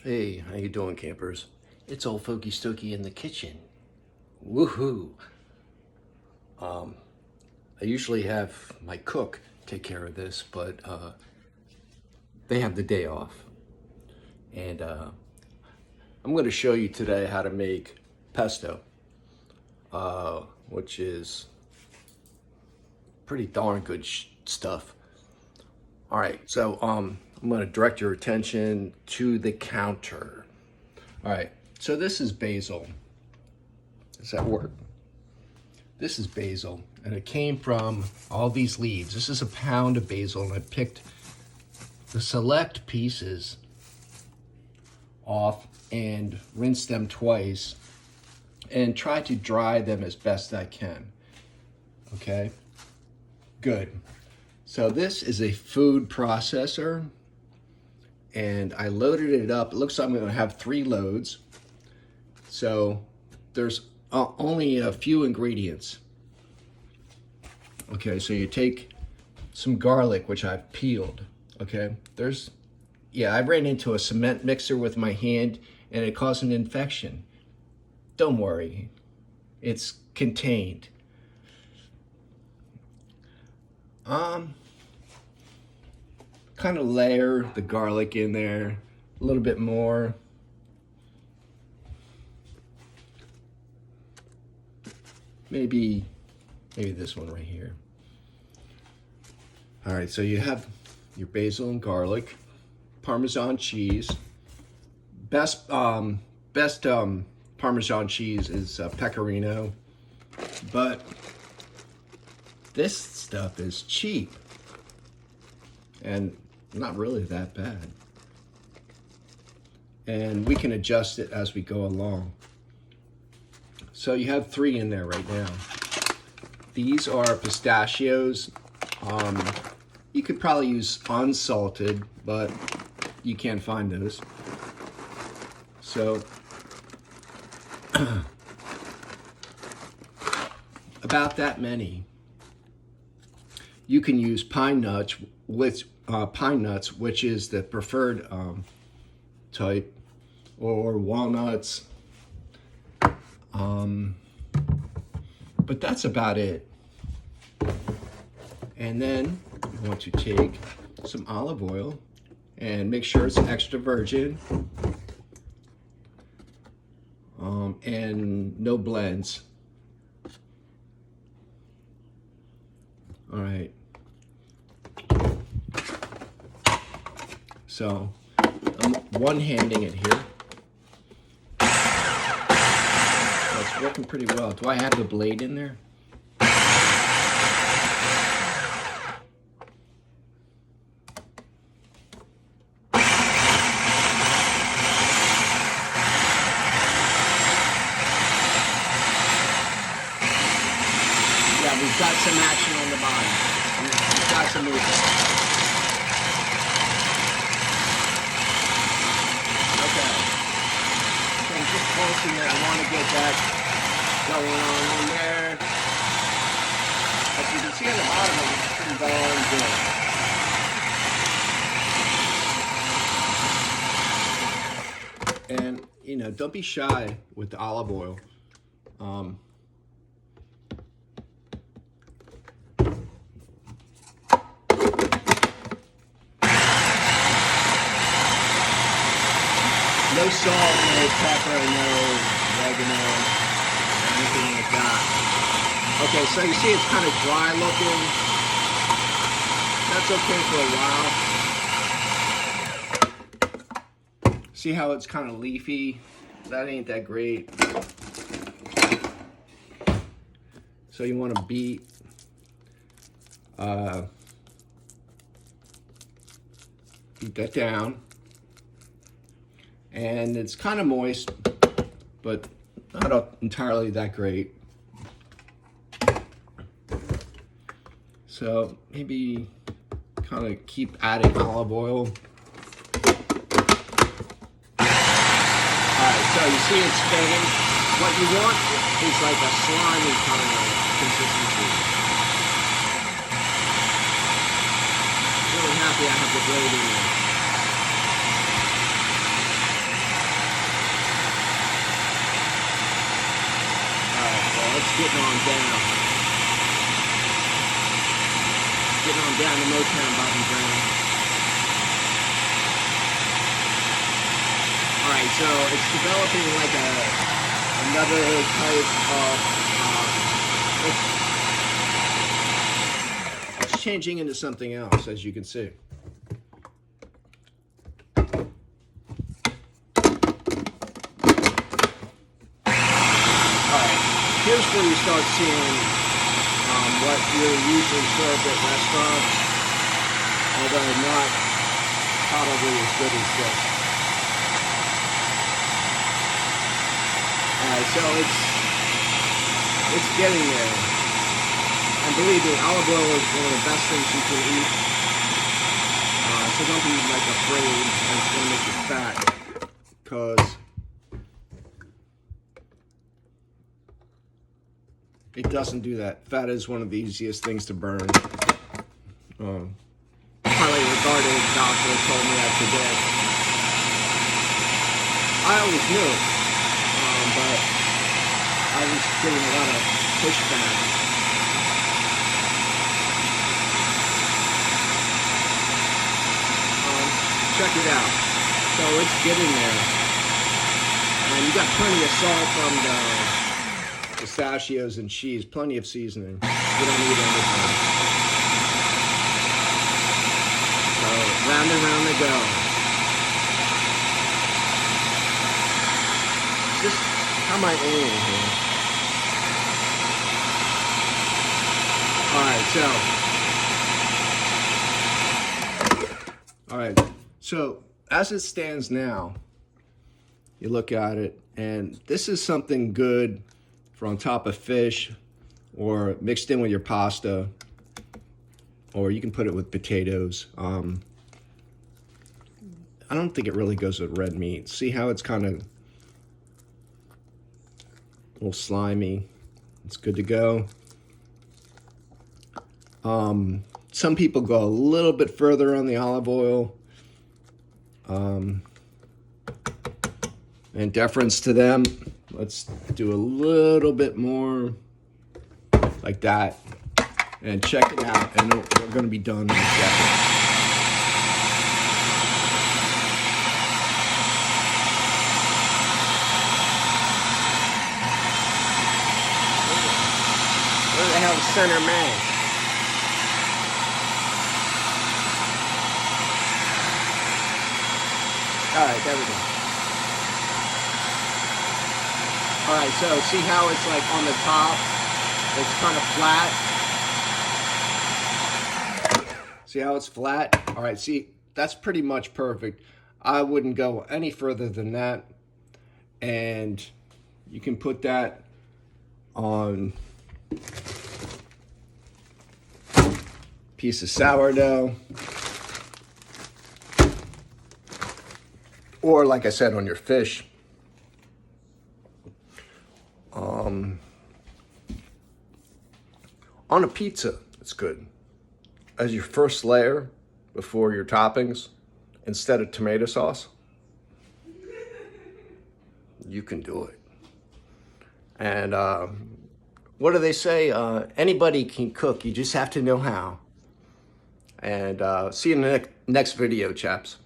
Hey, how you doing, campers? It's old Folky Stokey in the kitchen. Woohoo! I usually have my cook take care of this, but they have the day off. And I'm going to show you today how to make pesto, which is pretty darn good stuff. All right, so I'm going to direct your attention to the counter. All right, so this is basil. Does that work? This is basil, and it came from all these leaves. This is a pound of basil, and I picked the select pieces off and rinsed them twice and tried to dry them as best I can. Okay, good. So this is a food processor, and I loaded it up. It looks like I'm going to have 3 loads. So there's only a few ingredients. Okay, so you take some garlic, which I've peeled. Okay, I ran into a cement mixer with my hand and it caused an infection. Don't worry, it's contained. Kind of layer the garlic in there a little bit more. Maybe this one right here. All right, so you have your basil and garlic, Parmesan cheese. Best Parmesan cheese is Pecorino, but this stuff is cheap and not really that bad. And we can adjust it as we go along. So you have 3 in there right now. These are pistachios. You could probably use unsalted, but you can't find those. So about that many. You can use pine nuts, which is the preferred type, or walnuts. But that's about it. And then you want to take some olive oil and make sure it's extra virgin, and no blends. All right. So I'm one-handing it here. It's working pretty well. Do I have the blade in there? Yeah, we've got some action on the bottom. We've got some movement. Okay. So I'm just pulsing it. I want to get that going on in there. As you can see on the bottom, it's pretty darn good. And, you know, don't be shy with the olive oil. No salt, no pepper, no oregano, anything like that. Okay, so you see it's kind of dry looking. That's okay for a while. See how it's kind of leafy? That ain't that great. So you want to beat that down. And it's kind of moist, but not entirely that great. So maybe kind of keep adding olive oil. Alright, so you see it's spinning. What you want is like a slimy kind of consistency. Really happy I have the blade in there. getting on down. Getting on down to Motown, Bobby Brown. Alright, so it's developing like another type of, it's changing into something else, as you can see. Here's where you start seeing what you're usually served at restaurants, although not probably as good as this. So it's getting there. And believe me, olive oil is one of the best things you can eat. So don't be like afraid that it's going to make you fat, because it doesn't do that. Fat is one of the easiest things to burn. Highly regarded doctor told me that today. I always knew, but I was getting a lot of pushback. Check it out. So it's getting there. And you got plenty of salt from the pistachios and cheese, plenty of seasoning. You don't need anything. So round and round they go. Just how am I aiming here? Alright, so as it stands now, you look at it, and this is something good for on top of fish, or mixed in with your pasta, or you can put it with potatoes. I don't think it really goes with red meat. See how it's kind of a little slimy? It's good to go. Some people go a little bit further on the olive oil, and deference to them. Let's do a little bit more like that, and check it out, and we're going to be done in a second. Where the hell is center mass? Alright, there we go. Alright, so see how it's like on the top, it's kind of flat? See how it's flat? Alright, see, that's pretty much perfect. I wouldn't go any further than that. And you can put that on a piece of sourdough. Or like I said, on your fish. On a pizza, it's good. As your first layer before your toppings, instead of tomato sauce, you can do it. And what do they say? Anybody can cook, you just have to know how. And see you in the next video, chaps.